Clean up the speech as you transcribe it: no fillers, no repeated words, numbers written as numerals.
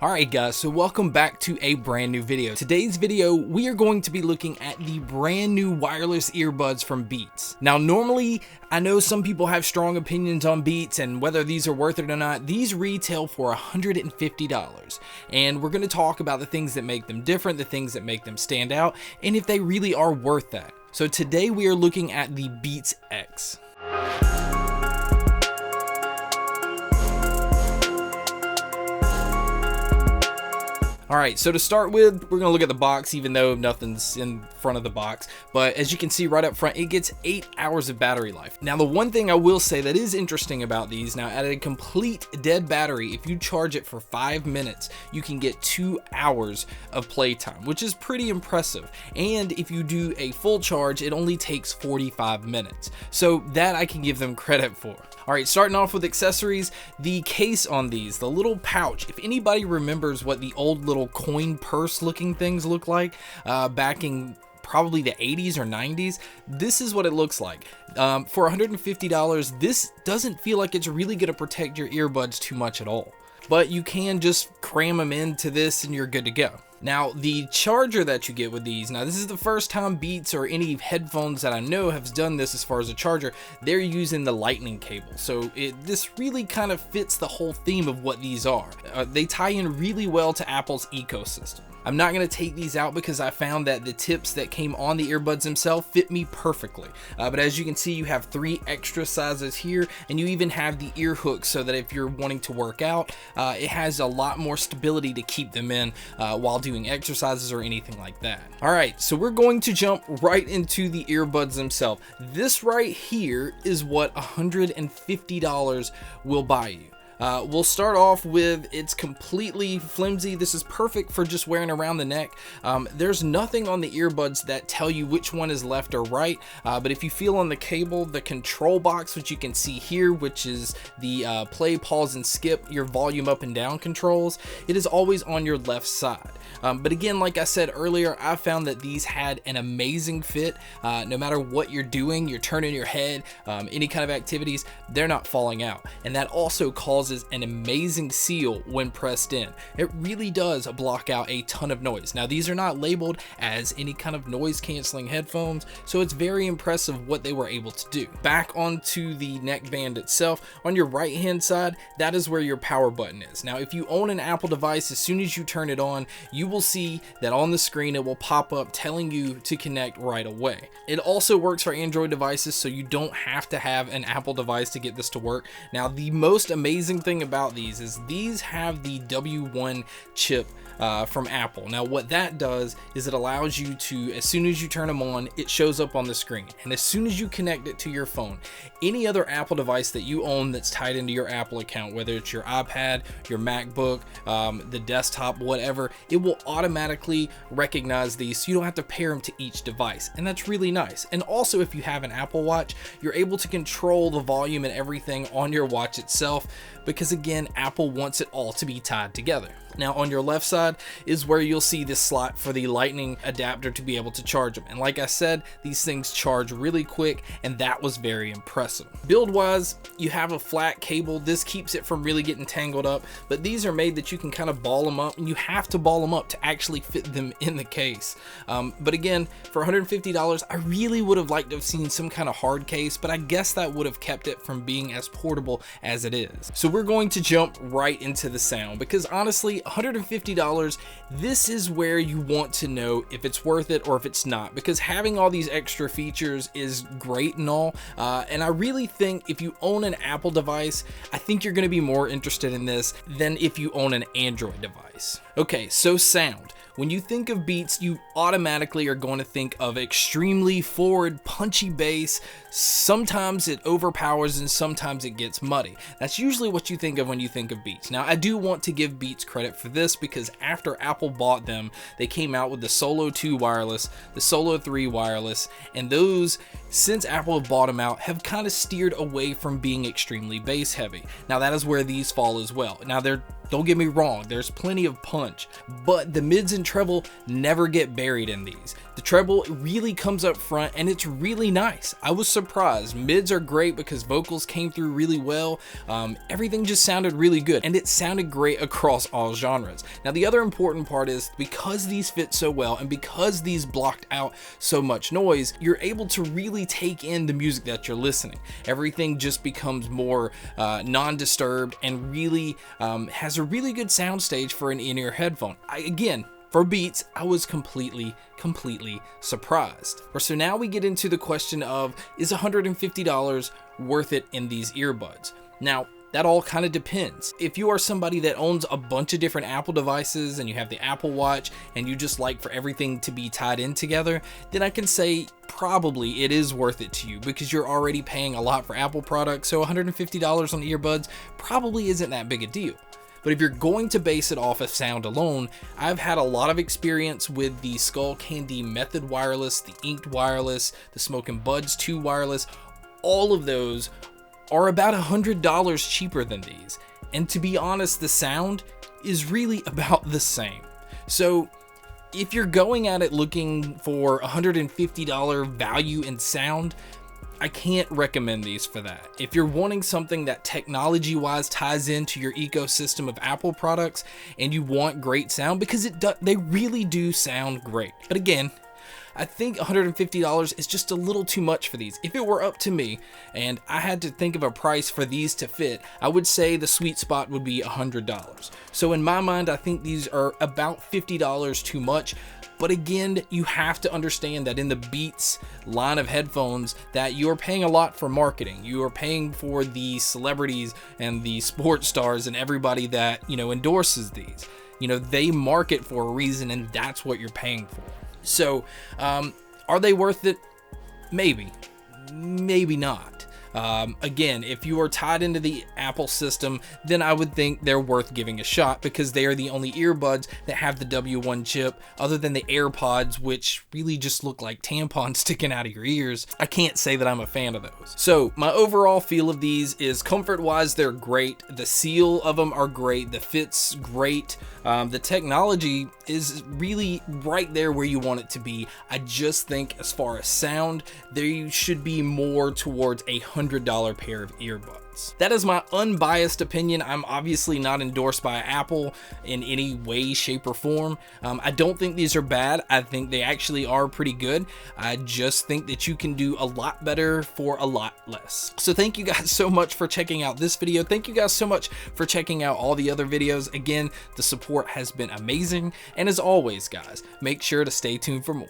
Alright guys, so welcome back to a brand new video. Today's video, we are going to be looking at the brand new wireless earbuds from Beats. Now normally, I know some people have strong opinions on Beats and whether these are worth it or not. These retail for $150. And we're going to talk about the things that make them different, the things that make them stand out, and if they really are worth that. So today we are looking at the Beats X. Alright, so to start with, we're going to look at the box, even though nothing's in front of the box. But as you can see right up front, it gets 8 hours of battery life. Now, the one thing I will say that is interesting about these, now at a complete dead battery, if you charge it for 5 minutes, you can get 2 hours of playtime, which is pretty impressive. And if you do a full charge, it only takes 45 minutes. So that I can give them credit for. Alright, starting off with accessories, the case on these, the little pouch. If anybody remembers what the old little coin purse looking things look like back in probably the 80s or 90s, this is what it looks like. For $150, this doesn't feel like it's really going to protect your earbuds too much at all. But you can just cram them into this and you're good to go. Now, the charger that you get with these, now this is the first time Beats or any headphones that I know have done this as far as a charger. They're using the lightning cable. So this really kind of fits the whole theme of what these are. They tie in really well to Apple's ecosystem. I'm not going to take these out because I found that the tips that came on the earbuds themselves fit me perfectly. But as you can see, you have 3 extra sizes here, and you even have the ear hooks so that if you're wanting to work out, it has a lot more stability to keep them in while doing exercises or anything like that. Alright, so we're going to jump right into the earbuds themselves. This right here is what $150 will buy you. We'll start off with, it's completely flimsy. This is perfect for just wearing around the neck. There's nothing on the earbuds that tell you which one is left or right, but if you feel on the cable, the control box, which you can see here, which is the play, pause, and skip your volume up and down controls, it is always on your left side. But again, like I said earlier, I found that these had an amazing fit. No matter what you're doing, you're turning your head, any kind of activities, they're not falling out. And that also causes an amazing seal when pressed in. It really does block out a ton of noise. Now, these are not labeled as any kind of noise canceling headphones, so it's very impressive what they were able to do. Back onto the neck band itself, on your right hand side, that is where your power button is. Now, if you own an Apple device, as soon as you turn it on, you will see that on the screen it will pop up telling you to connect right away. It also works for Android devices, so you don't have to have an Apple device to get this to work. Now, the most amazing thing about these is these have the W1 chip from Apple. Now what that does is it allows you to, as soon as you turn them on, it shows up on the screen, and as soon as you connect it to your phone, any other Apple device that you own that's tied into your Apple account, whether it's your iPad, your MacBook, the desktop, whatever, it will automatically recognize these, so you don't have to pair them to each device, and that's really nice. And also, if you have an Apple Watch, you're able to control the volume and everything on your watch itself, because again, Apple wants it all to be tied together. Now on your left side is where you'll see this slot for the lightning adapter to be able to charge them. And like I said, these things charge really quick, and that was very impressive. Build wise, you have a flat cable. This keeps it from really getting tangled up, but these are made that you can kind of ball them up, and you have to ball them up to actually fit them in the case. But again, for $150, I really would have liked to have seen some kind of hard case, but I guess that would have kept it from being as portable as it is. So we're going to jump right into the sound, because honestly, $150, this is where you want to know if it's worth it or if it's not, because having all these extra features is great and all, and I really think if you own an Apple device, I think you're going to be more interested in this than if you own an Android device. Okay, so sound. When you think of Beats, you automatically are going to think of extremely forward, punchy bass. Sometimes it overpowers and sometimes it gets muddy. That's usually what you think of when you think of Beats. Now, I do want to give Beats credit for this, because after Apple bought them, they came out with the Solo 2 wireless, the Solo 3 wireless, and those, since Apple bought them out, have kind of steered away from being extremely bass heavy. Now, that is where these fall as well. Now, don't get me wrong, there's plenty of punch, but the mids and treble never get buried in these. The treble really comes up front and it's really nice. I was surprised. Mids are great because vocals came through really well. Everything just sounded really good, and it sounded great across all genres. Now the other important part is because these fit so well and because these blocked out so much noise, you're able to really take in the music that you're listening. Everything just becomes more non-disturbed and really has a really good soundstage for an in-ear headphone. Again, for Beats, I was completely surprised. So now we get into the question of, is $150 worth it in these earbuds? Now, that all kind of depends. If you are somebody that owns a bunch of different Apple devices and you have the Apple Watch and you just like for everything to be tied in together, then I can say probably it is worth it to you because you're already paying a lot for Apple products, so $150 on earbuds probably isn't that big a deal. But if you're going to base it off of sound alone, I've had a lot of experience with the Skullcandy Method Wireless, the Inked Wireless, the Smokin' Buds 2 Wireless. All of those are about $100 cheaper than these. And to be honest, the sound is really about the same. So if you're going at it looking for $150 value in sound, I can't recommend these for that. If you're wanting something that technology-wise ties into your ecosystem of Apple products and you want great sound, because they really do sound great. But again, I think $150 is just a little too much for these. If it were up to me and I had to think of a price for these to fit, I would say the sweet spot would be $100. So in my mind, I think these are about $50 too much. But again, you have to understand that in the Beats line of headphones that you're paying a lot for marketing. You are paying for the celebrities and the sports stars and everybody that, endorses these. They market for a reason, and that's what you're paying for. So, are they worth it? Maybe. Maybe not. Again, if you are tied into the Apple system, then I would think they're worth giving a shot because they are the only earbuds that have the W1 chip, other than the AirPods, which really just look like tampons sticking out of your ears. I can't say that I'm a fan of those. So my overall feel of these is comfort-wise, they're great. The seal of them are great. The fit's great. The technology is really right there where you want it to be. I just think as far as sound, they should be more towards a $100 pair of earbuds. That is my unbiased opinion. I'm obviously not endorsed by Apple in any way, shape, or form. I don't think these are bad. I think they actually are pretty good. I just think that you can do a lot better for a lot less. So thank you guys so much for checking out this video. Thank you guys so much for checking out all the other videos. Again, the support has been amazing. And as always, guys, make sure to stay tuned for more.